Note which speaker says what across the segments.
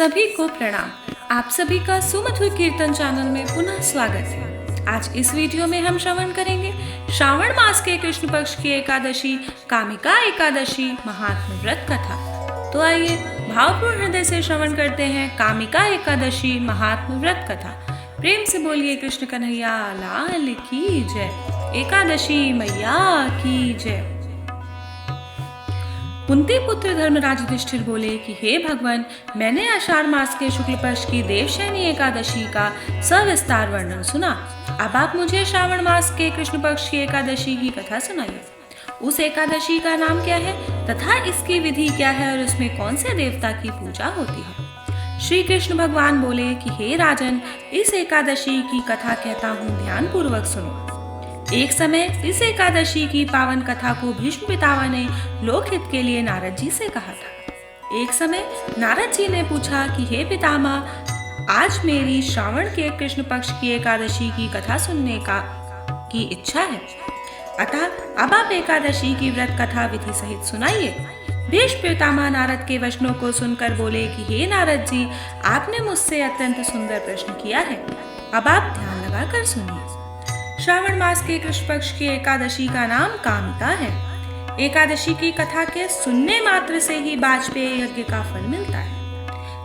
Speaker 1: सभी को प्रणाम। आप सभी का सुमधुर कीर्तन चैनल में पुनः स्वागत है। आज इस वीडियो में हम श्रवण करेंगे श्रावण मास के कृष्ण पक्ष की एकादशी कामिका एकादशी महात्म व्रत कथा। तो आइए भावपूर्ण हृदय से श्रवण करते हैं कामिका एकादशी महात्म व्रत कथा। प्रेम से बोलिए कृष्ण कन्हैया लाल की जय। एकादशी मैया की जय। कुंती पुत्र धर्मराज युधिष्ठिर बोले कि हे भगवान, मैंने आषाढ़ मास के शुक्ल पक्ष की देवशयनी एकादशी का सविस्तार वर्णन सुना। अब आप मुझे श्रावण मास के कृष्ण पक्ष की एकादशी की कथा सुनाइए। उस एकादशी का नाम क्या है तथा इसकी विधि क्या है और उसमें कौन से देवता की पूजा होती है। श्री कृष्ण भगवान बोले कि हे राजन, इस एकादशी की कथा कहता हूँ, ध्यान पूर्वक सुनो। एक समय इस एकादशी की पावन कथा को भीष्म पितामह ने लोकहित के लिए नारद जी से कहा था। एक समय नारद जी ने पूछा कि हे पितामह, आज मेरी श्रावण के कृष्ण पक्ष की एकादशी की कथा सुनने की इच्छा है, अतः अब आप एकादशी की व्रत कथा विधि सहित सुनाइए। भीष्म पितामह नारद के वचनों को सुनकर बोले कि हे नारद जी, आपने मुझसे अत्यंत सुंदर प्रश्न किया है, अब आप ध्यान लगाकर सुनिए। श्रावण मास के कृष्ण पक्ष की एकादशी का नाम कामिका है। एकादशी की कथा के सुनने मात्र से ही वाजपेय यज्ञ का फल मिलता है।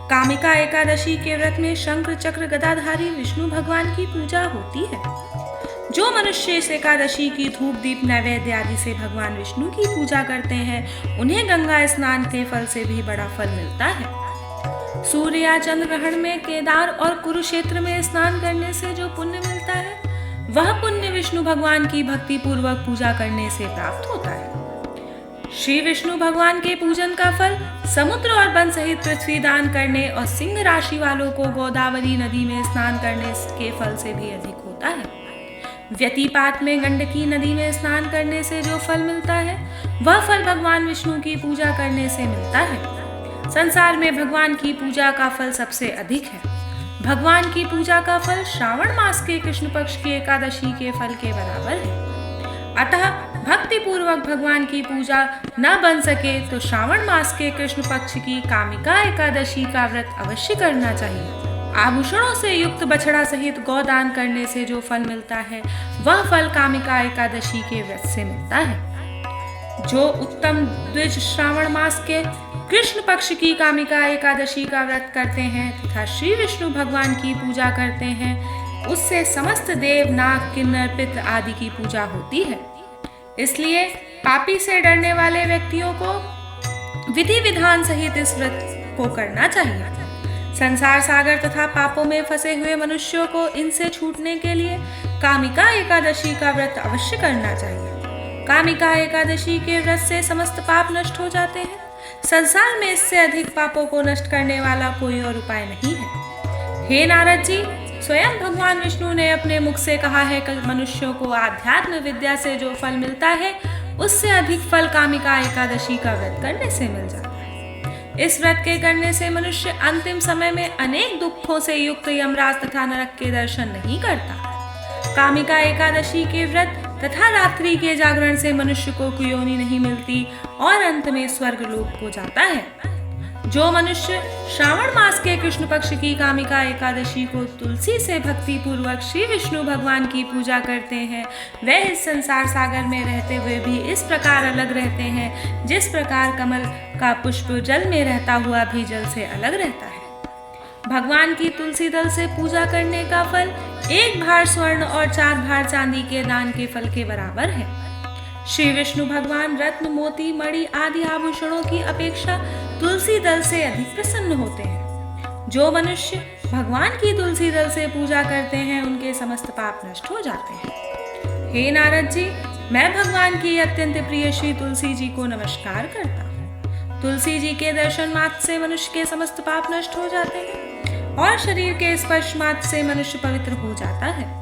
Speaker 1: कामिका एकादशी के व्रत में शंख चक्र गदाधारी विष्णु भगवान की पूजा होती है। जो मनुष्य इस एकादशी की धूप दीप नैवेद्य आदि से भगवान विष्णु की पूजा करते हैं, उन्हें गंगा स्नान के फल से भी बड़ा फल मिलता है। सूर्य या चंद्र ग्रहण में केदार और कुरुक्षेत्र में स्नान करने से जो पुण्य मिलता है, वह पुण्य विष्णु भगवान की भक्ति पूर्वक पूजा करने से प्राप्त होता है। श्री विष्णु भगवान के पूजन का फल समुद्र और वन सहित पृथ्वी दान करने और सिंह राशि वालों को गोदावरी नदी में स्नान करने के फल से भी अधिक होता है। व्यतिपात में गंडकी नदी में स्नान करने से जो फल मिलता है, वह फल भगवान विष्णु की पूजा करने से मिलता है। संसार में भगवान की पूजा का फल सबसे अधिक है। भगवान की पूजा का फल श्रावण मास के कृष्ण पक्ष की एकादशी के फल के बराबर है। अतः भक्ति पूर्वक भगवान की पूजा न बन सके तो श्रावण मास के कृष्ण पक्ष की कामिका एकादशी का व्रत अवश्य करना चाहिए। आभूषणों से युक्त बछड़ा सहित गौदान करने से जो फल मिलता है, वह फल कामिका एकादशी के व्रत से मिलता है। जो उत्तम द्विज श्रावण मास के कृष्ण पक्ष की कामिका एकादशी का व्रत करते हैं तथा श्री विष्णु भगवान की पूजा करते हैं, उससे समस्त देव नाग किन्नर पितृ आदि की पूजा होती है। इसलिए पापी से डरने वाले व्यक्तियों को विधि विधान सहित इस व्रत को करना चाहिए। संसार सागर तथा पापों में फंसे हुए मनुष्यों को इनसे छूटने के लिए कामिका एकादशी का व्रत अवश्य करना चाहिए। कामिका एकादशी के व्रत से समस्त पाप नष्ट हो जाते हैं। संसार में इससे अधिक पापों को नष्ट करने वाला कोई और उपाय नहीं है। हे नारद जी, स्वयं भगवान विष्णु ने अपने मुख से कहा है कि मनुष्यों को आध्यात्म विद्या से जो फल मिलता है, उससे अधिक फल कामिका एकादशी का व्रत करने से मिल जाता है। इस व्रत के करने से मनुष्य अंतिम समय में अनेक दुखों से युक्त यमराज तथा नरक के दर्शन नहीं करता। कामिका एकादशी के व्रत तथा रात्रि के जागरण से मनुष्य को कुयोनि नहीं मिलती और अंत में स्वर्ग लोक को जाता है। जो मनुष्य श्रावण मास के कृष्ण पक्ष की कामिका एकादशी को तुलसी से भक्ति पूर्वक श्री विष्णु भगवान की पूजा करते हैं, वे इस संसार सागर में रहते हुए भी इस प्रकार अलग रहते हैं, जिस प्रकार कमल का पुष्प जल में रहता हुआ भी जल से अलग रहता है। भगवान की तुलसी दल से पूजा करने का फल 1 भार स्वर्ण और 4 भार चांदी के दान के फल के बराबर है। श्री विष्णु भगवान रत्न मोती मणि आदि आभूषणों की अपेक्षा तुलसी दल से अधिक प्रसन्न होते हैं। जो मनुष्य भगवान की तुलसी दल से पूजा करते हैं, उनके समस्त पाप नष्ट हो जाते हैं। हे नारद जी, मैं भगवान की अत्यंत प्रिय श्री तुलसी जी को नमस्कार करता हूँ। तुलसी जी के दर्शन मात्र से मनुष्य के समस्त पाप नष्ट हो जाते हैं और शरीर के स्पर्श मात्र से मनुष्य पवित्र हो जाता है।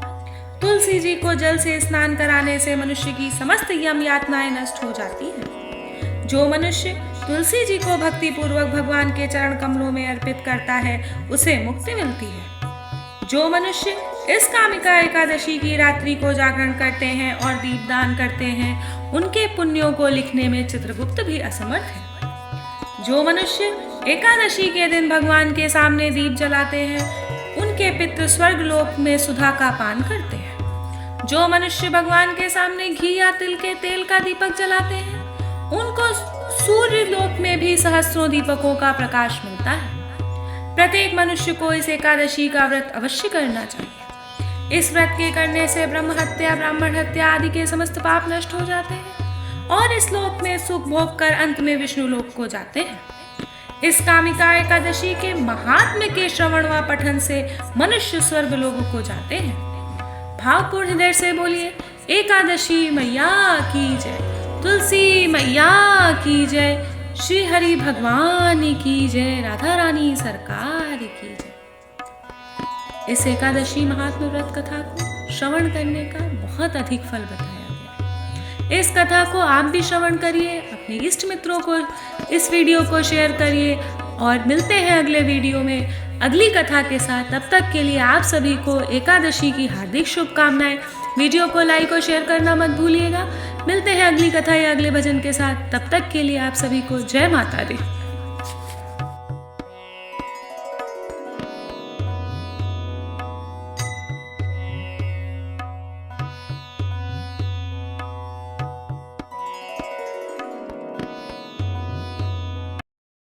Speaker 1: तुलसी जी को जल से स्नान कराने से मनुष्य की समस्त यम यातनाएं नष्ट हो जाती हैं। जो मनुष्य तुलसी जी को भक्ति पूर्वक भगवान के चरण कमलों में अर्पित करता है, उसे मुक्ति मिलती है। जो मनुष्य इस कामिका एकादशी की रात्रि को जागरण करते हैं और दीपदान करते हैं, उनके पुण्यों को लिखने में चित्रगुप्त भी असमर्थ है। जो मनुष्य एकादशी के दिन भगवान के सामने दीप जलाते हैं उनके पितृ स्वर्ग लोक में सुधा का पान करते हैं। जो मनुष्य भगवान के सामने घी या तिल के तेल का दीपक जलाते हैं उनको सूर्य लोक में भी सहस्त्रों दीपकों का प्रकाश मिलता है। प्रत्येक मनुष्य को इस एकादशी का व्रत अवश्य करना चाहिए। इस व्रत के करने से ब्रह्म हत्या, ब्राह्मण हत्या आदि के समस्त पाप नष्ट हो जाते हैं और इस लोक में सुख भोग कर अंत में विष्णु लोक को जाते हैं। इस कामिका एकादशी के महात्म्य के श्रवण व पठन से मनुष्य स्वर्ग लोक को जाते हैं। भावपूर्ण हृदय से बोलिए एकादशी मैया की जय, तुलसी मैया की जय, श्री हरि भगवान की जय, राधा रानी सरकार की जय। इस एकादशी महात्म्य व्रत कथा को श्रवण करने का बहुत अधिक फल बताया गया। इस कथा को आप भी श्रवण करिए, अपने इष्ट मित्रों को इस वीडियो को शेयर करिए और मिलते हैं अगले वीडियो में अगली कथा के साथ। तब तक के लिए आप सभी को एकादशी की हार्दिक शुभकामनाएं। वीडियो को लाइक और शेयर करना मत भूलिएगा। मिलते हैं अगली कथा या अगले भजन के साथ। तब तक के लिए आप सभी को जय माता दी।